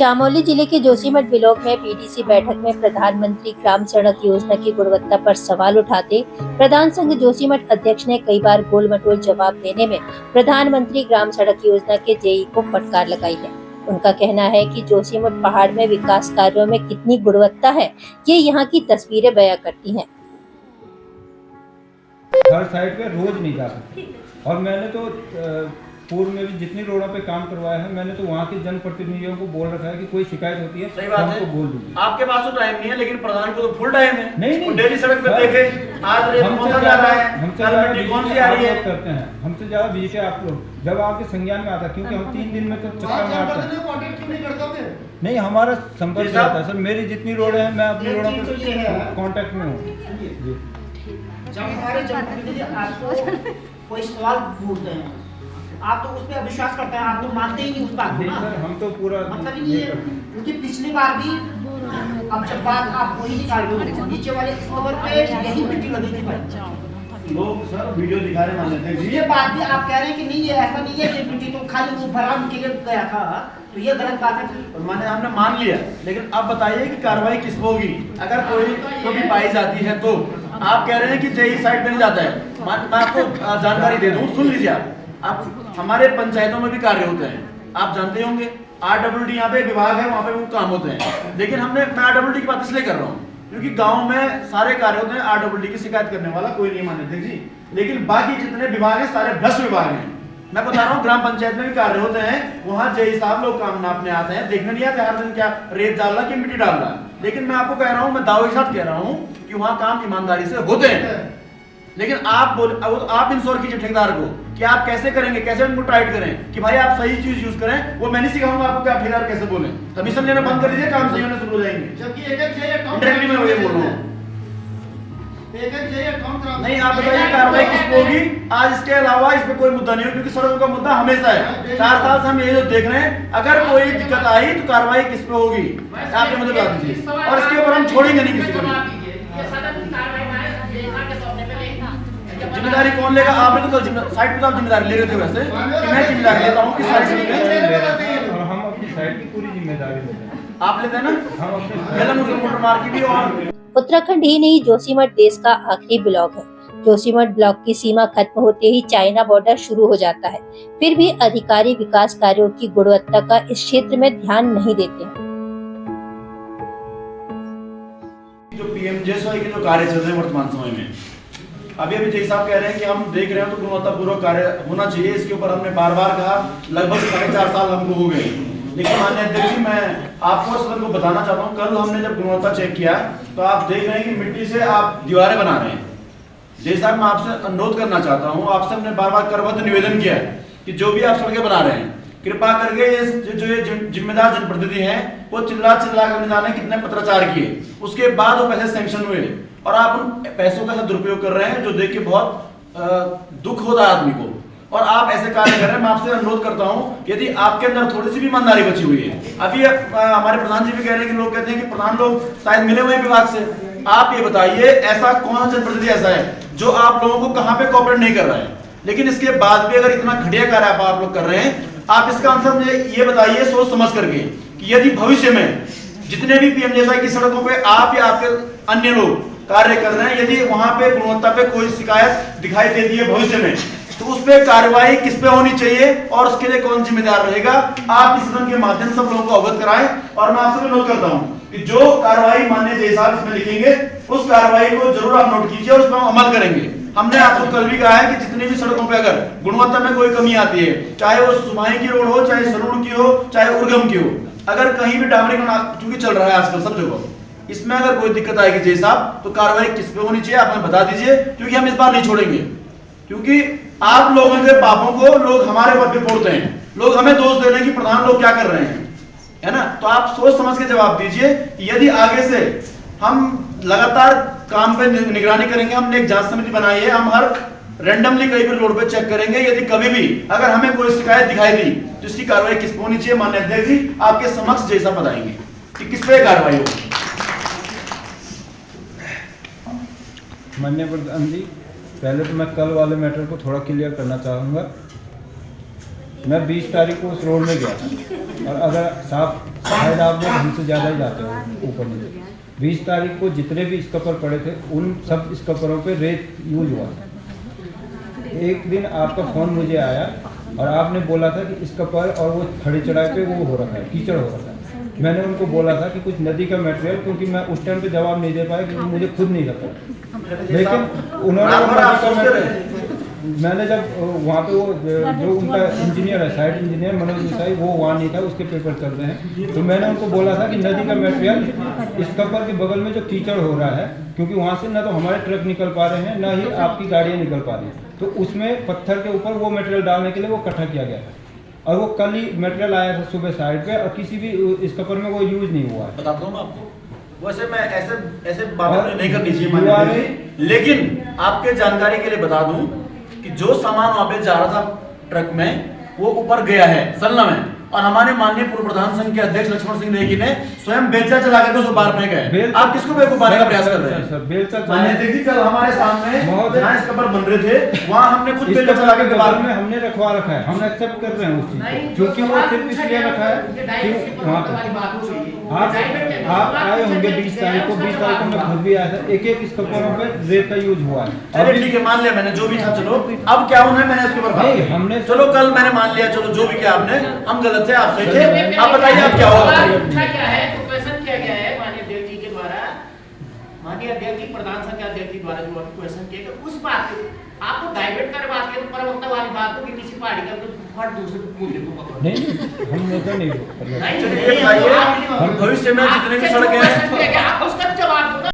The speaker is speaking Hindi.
चामोली जिले के जोशीमठ ब्लॉक में पीडीसी बैठक में प्रधानमंत्री ग्राम सड़क योजना की गुणवत्ता पर सवाल उठाते प्रधान संघ जोशीमठ अध्यक्ष ने कई बार गोल-मटोल जवाब देने में प्रधानमंत्री ग्राम सड़क योजना के जेई को फटकार लगाई है। उनका कहना है कि जोशीमठ पहाड़ में विकास कार्यों में कितनी गुणवत्ता है, ये यहाँ की तस्वीरें बयां करती हैं। हर साइड पे रोज नहीं जा सकते और मैंने तो पूर्व में भी जितनी रोडों पे काम करवाया है मैंने तो वहाँ के जनप्रतिनिधियों को बोल रखा है कि कोई शिकायत होती है सही बात है, बोल दीजिए। आपके पास तो टाइम नहीं है, लेकिन प्रधान को तो फुल टाइम है। नहीं डेली सड़क पे देखे आज रेत कौन सा जा रहा है, हमसे मिट्टी कौन सी आ रही है करते हैं, हमसे ज्यादा विजिट है आप लोग जब आपके संज्ञान में आता है, क्योंकि हम 3 दिन में तो चक्कर मारते हैं। नहीं हमारा संपर्क रहता है सर, मेरी जितनी रोड है मैं अपनी रोडों पर कांटेक्ट में हूँ। जब हमारे जनप्रतिनिधि आपको कोई सवाल पूछते हैं आप तो उस पर अविश्वास करते हैं, आप तो मानते ही नहीं उस बात को ना। हम तो पूरा मतलब ये क्योंकि पिछली बार भी अब जब बात आप वही निकाल रहे हो, नीचे वाले स्टोर पे यही मिट्टी लगी थी भाई। लोग सर वीडियो दिखा रहे मान लेते हैं। ये बात भी आप कह रहे हैं कि नहीं ये ऐसा नहीं है, ये मिट्टी तो खाली वो भराम के लिए गया था, तो ये गलत बात है। मैंने हमने मान लिया, लेकिन अब बताइए कि कार्रवाई किस पे होगी अगर कोई कभी पाई जाती है तो। आप कह रहे हैं कि जेई साइड पे नहीं जाता है, मैं आपको जानकारी दे दूं, सुन लीजिए आप हमारे पंचायतों में भी कार्य होते हैं, आप जानते होंगे। RWD यहाँ पे विभाग है, वहाँ पे वो काम होते हैं, लेकिन मैं RWD की बात इसलिए कर रहा हूँ क्योंकि गांव में सारे कार्य होते हैं, RWD की शिकायत करने वाला कोई नहीं मानते जी। लेकिन बाकी जितने विभाग हैं सारे भ्रष्ट विभाग हैं। मैं बता रहा हूँ ग्राम पंचायत में भी कार्य होते हैं, वहाँ जेई साहब लोग काम नापने आते हैं, देखने नहीं आते हर दिन क्या रेत डाल रहा कि मिट्टी डाल रहा। लेकिन मैं आपको कह रहा हूँ, मैं दावे के साथ कह रहा हूँ कि वहाँ काम ईमानदारी से होते हैं। लेकिन आप इंश्योर कीजिए ठेकेदार को कि आप कैसे करेंगे, कैसे उनको टाइट करें कि भाई आप सही चीज यूज करें। वो मैं नहीं सिखाऊंगा आपको कि आप ठेकेदार कैसे बोलें। कमीशन लेना बंद कर दीजिए, काम सही होने शुरू हो जाएंगे। जबकि एक डायरेक्टली मैं वही बोल रहा हूँ। नहीं आप बताइए कार्रवाई किस पे होगी। आज इसके अलावा इस पे कोई मुद्दा नहीं हो, क्योंकि सड़कों का मुद्दा हमेशा है। 4 साल से हम ये जो देख रहे हैं, अगर कोई दिक्कत आई तो कार्रवाई किस पे होगी आप मुझे बता दीजिए, और इसके ऊपर हम छोड़ेंगे नहीं किसी को। जिम्मेदारी कौन लेगा? आपने तो कल साइड पे तो आप जिम्मेदारी ले रहे थे वैसे कि मैं जिम्मेदारी लेता हूँ कि सारी चीजें और हम अपनी साइड की पूरी जिम्मेदारी लेते हैं। आप लेते हैं ना, हम अपने पहले मुझे मोटर मार की भी। और उत्तराखंड ही नहीं, जोशीमठ देश का आखिरी ब्लॉक है। जोशीमठ ब्लॉक की सीमा खत्म होते ही चाइना बॉर्डर शुरू हो जाता है, फिर भी अधिकारी विकास कार्यों की गुणवत्ता का इस क्षेत्र में ध्यान नहीं देते हैं। जो PMJSY के जो कार्य चल रहे हैं वर्तमान समय में, अभी जेई साहब कह रहे हैं कि हम देख रहे हैं तो गुणवत्तापूर्वक कार्य होना चाहिए। इसके ऊपर हमने बार-बार कहा, लगभग 4.5 साल हमको हो गए। लेकिन माननीय अध्यक्ष जी, मैं आपको और सदन को बताना चाहता हूँ, कल हमने जब गुणवत्ता चेक किया तो आप देख रहे हैं कि मिट्टी से आप दीवारें बना रहे हैं। जेई साहब, मैं आपसे अनुरोध करना चाहता हूँ, आपसे हमने बार-बार करबद्ध निवेदन किया है कि जो भी आप सड़कें बना रहे हैं, कृपा करके ये जिम्मेदार जनप्रतिनिधि हैं वो चिल्ला कर जाने कितने पत्राचार किए, उसके बाद वो पैसे सैंक्शन हुए, और आप उन पैसों का दुरुपयोग कर रहे हैं, जो देख के बहुत दुख होता है आदमी को। और आप ऐसे कार्य कर रहे हैं। मैं आपसे अनुरोध करता हूं, यदि आपके अंदर थोड़ी सी भी ईमानदारी बची हुई है, अभी हमारे प्रधान जी भी कह रहे हैं कि लोग कहते हैं कि प्रधान लोग शायद मिले हुए विभाग से, आप ये बताइए ऐसा कौन सा जनप्रतिनिधि ऐसा है जो आप लोगों को कहाँ पे कोऑपरेट नहीं कर रहा है, लेकिन इसके बाद भी अगर इतना घटिया कार्य आप लोग कर रहे हैं, आप इसका आंसर मुझे ये बताइए सोच समझ करके कि यदि भविष्य में जितने भी PMJSY की सड़कों पे आप या आपके अन्य लोग कार्य कर रहे हैं, यदि वहां पे गुणवत्ता पे कोई शिकायत दिखाई देती है भविष्य में, तो उस पे कार्रवाई किस पे होनी चाहिए और उसके लिए कौन जिम्मेदार रहेगा, आप इस सदन के माध्यम से सब लोगों को अवगत कराएं। और मैं आपसे अनुरोध करता हूं कि जो कार्रवाई माननीय जेई साहब इसमें लिखेंगे, उस कार्रवाई को जरूर आप नोट कीजिए और उस पर हम अमल करेंगे। हमने आपको कल भी कहा है कि जितनी भी सड़कों पे अगर गुणवत्ता में कोई कमी आती है, चाहे वो सुमाही की रोड हो, चाहे सरूड़ की हो, चाहे उर्गम की हो, अगर कहीं भी डामरीकरण चूंकि चल रहा है आजकल सब जगह, इसमें अगर कोई दिक्कत आएगी जेई साहब, तो कार्रवाई किस पे होनी चाहिए आप हमें बता दीजिए, क्योंकि हम इस बार नहीं छोड़ेंगे। क्योंकि आप लोगों के पापों को लोग हमारे ऊपर पे फोड़ते हैं, लोग हमें दोष दे रहे हैं कि प्रधान लोग क्या कर रहे हैं, है ना। तो आप सोच समझ के जवाब दीजिए कि यदि आगे से हम लगातार काम पे निगरानी करेंगे, हमने एक जांच समिति बनाई है, हम हर रैंडमली कहीं भी रोड पे चेक करेंगे, यदि कभी भी अगर हमें कोई शिकायत दिखाई दी तो इसकी कार्रवाई किस पे होनी चाहिए, माननीय अध्यक्ष जी आपके समक्ष जैसा बताएंगे कि किस पे कार्रवाई होगी। माननीय प्रधान जी, पहले तो मैं कल वाले मैटर को थोड़ा क्लियर करना चाहूँगा मैं 20 तारीख को उस रोड में गया था, और अगर साहब शायद आप लोग हमसे ज़्यादा ही जाते हो ऊपर में। 20 तारीख को जितने भी स्कपर पड़े थे उन सब स्कपरों पे रेत यूज हुआ था। एक दिन आपका फ़ोन मुझे आया और आपने बोला था कि स्कपर और वो खड़ी चढ़ाई पे वो हो रखा है, कीचड़ हो रखा है। मैंने उनको बोला था कि कुछ नदी का मटेरियल, क्योंकि मैं उस टाइम पे जवाब नहीं दे पाया क्योंकि मुझे खुद नहीं पता, लेकिन उन्होंने मैंने जब वहाँ पे वो जो उनका इंजीनियर है, साइट इंजीनियर मनोज देसाई, वो वहाँ नहीं था, उसके पेपर चल रहे हैं, तो मैंने उनको बोला था कि नदी का मटेरियल स्कपर के बगल में जो कीचड़ हो रहा है, क्योंकि वहाँ से ना तो हमारे ट्रक निकल पा रहे हैं ना ही आपकी गाड़ियाँ निकल पा रही हैं, तो उसमें पत्थर के ऊपर वो मटेरियल डालने के लिए वो इकट्ठा किया गया था। और वो कल ही मटेरियल आया था सुबह साइड पे, और किसी भी स्कपर में वो यूज नहीं हुआ है। बताता हूँ मैं आपको, वैसे मैं ऐसे बातें नहीं करनी चाहिए, लेकिन आपके जानकारी के लिए बता दूं कि जो सामान वहां पे जा रहा था ट्रक में, वो ऊपर गया है सलना में, और हमारे माननीय पूर्व प्रधान संघ के अध्यक्ष लक्ष्मण सिंह नेगी ने स्वयं बेलचा चला करके उसको बाहर फेंका है। आप किसको बेवकूफ बनाने का प्रयास कर रहे हैं? माननीय अध्यक्ष जी, कल हमारे सामने जहां स्कपर बन रहे थे वहां हमने खुद बेलचा चला के बाहर में हमने रखवा रखा है, हम एक्सेप्ट कर रहे हैं उस चीज को, क्योंकि वो सिर्फ इसलिए रखा है कि वहाँ पे आप आए होंगे 20 तारीख को, 20 तारीख को मैं खुद भी आया था, एक स्कपरों पे रेत का यूज हुआ है। चलिए ठीक है, मान लिया मैंने जो भी था, चलो अब क्या होना है मैंने इसके ऊपर नहीं, हमने चलो कल मैंने मान लिया, चलो जो भी किया आपने, हम गलत थे, आप सही थे, आप बताइए आप क्या होगा। क्या है तो क्वेश्चन किया गया है माननीय अध्यक्ष जी के द्वारा, माननीय अध्यक्ष जी प्रधान संघ के अध्यक्ष जी द्वारा जो क्वेश्चन किया गया उस बात को आपको डाइवर्ट कर बात किया, तो परवक्ता वाली बात को कि किसी पार्टी का तो फट दूसरे मुद्दे को पकड़ो। नहीं, हम ऐसा नहीं चलिए ये बताइए, हम भविष्य में जितने भी सड़कें हैं आप उसका जवाब दो।